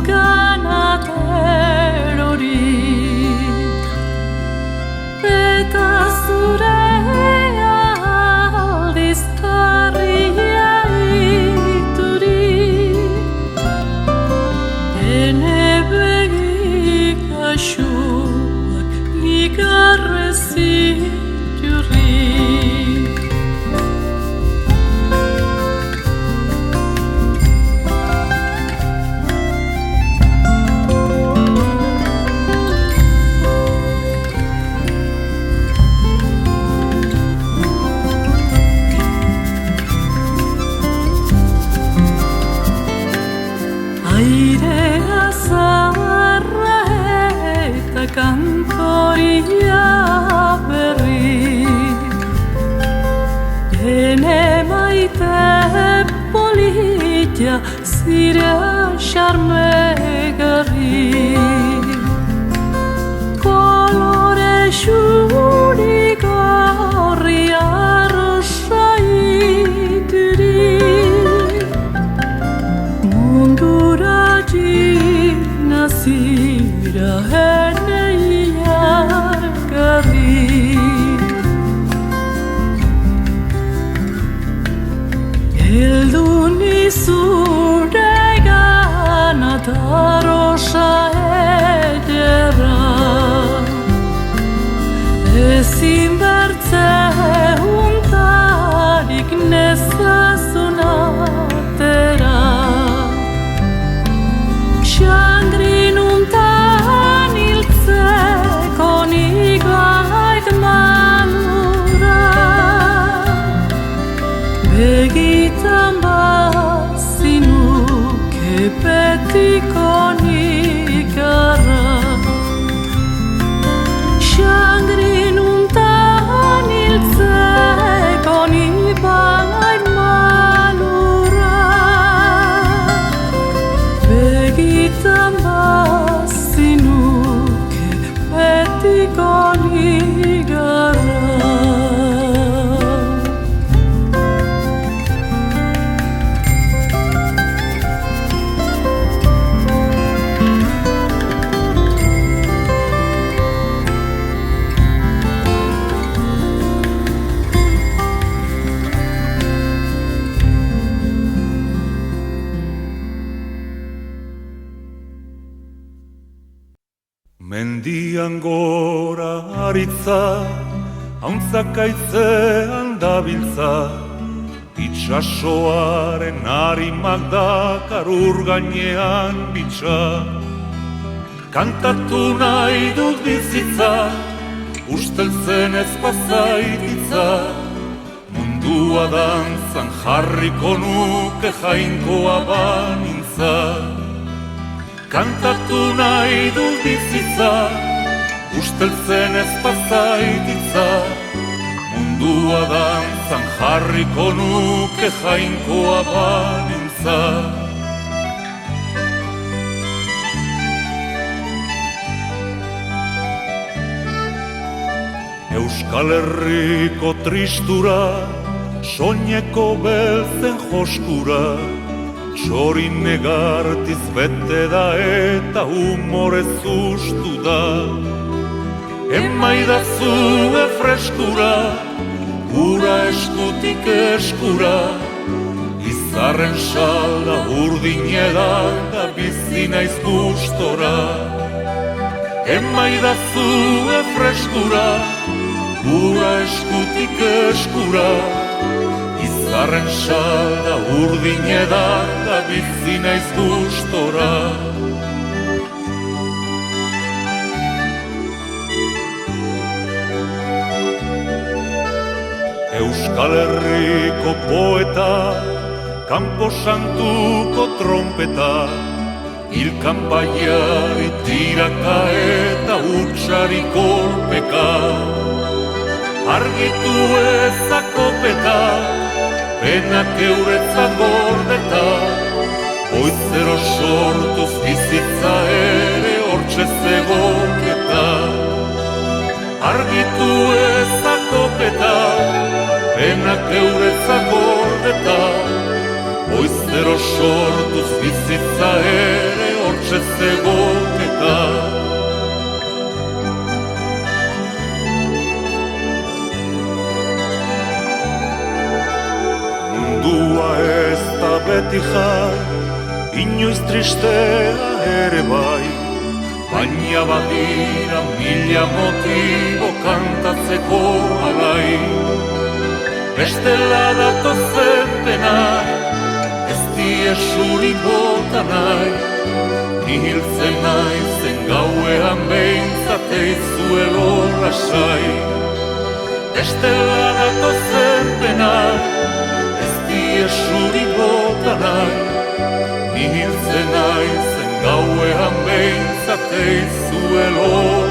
ganaterorik eta zure aldizkarria iturik ene begik asuak ikarrezit jurik. Airea zaharra eta kantoria berrik ene maite politia zire xarmegarrik kolore xurik horri arrosa iturik mundura nazira ene iargarrik heldu nizure ganat arrosa ederra ezin bertze untarik nezazun atera Xangrinuntan hiltzeko nik bait malura begitan bazinuke betiko nik arra Xangrinuntan hiltzeko nik bait malura begitan bazinuke betiko nik arra. Mendian gora aritza, hauntzakaitzean dabiltza, itxasoaren harimak dakar ur gainean bitxa. Kantatu nahi dut bizitza, usteltzen ez pazaititza, mundua dantzan jarriko nuke jainkoa banintza. Kantatu nahi dut bizitza, usteltzen ez pazaititza, mundua dantzan jarriko nuke jainkoa banintza. Euskal Herriko tristura, soineko beltzen joskura, txorin negartiz bete da eta humorez ustu da. Emaidazue freskura, gura eskutik eskura, izarren salda urdin edan da bizi naiz gustora. Emaidazue freskura, gura eskutik eskura, izarren salda urdin edan da bizi naiz gustora. Euskal Herriko poeta, Campo Santuko trompeta, hilkan baiari tiraka eta hutsari kolpeka. Argitu ezakopeta, penak euretzat gordeta, goizero sortuz bizitza ere hortxe zegoketa. Argitu ezakopeta, penak euretzat gordeta, goizero sortuz bizitza ere hortxe ez egoketa. Mundua ez da beti jai, inoiz tristea ere bai, baina badira mila motibo kantatzeko alai. Bestela datozen denak, ez diesurik bota nahi, ni hiltzen naizen gauean behintzat eizuelo lasai. Bestela datozen denak, ez diesurik bota nahi, ni hiltzen naizen gauean behintzat eizuelo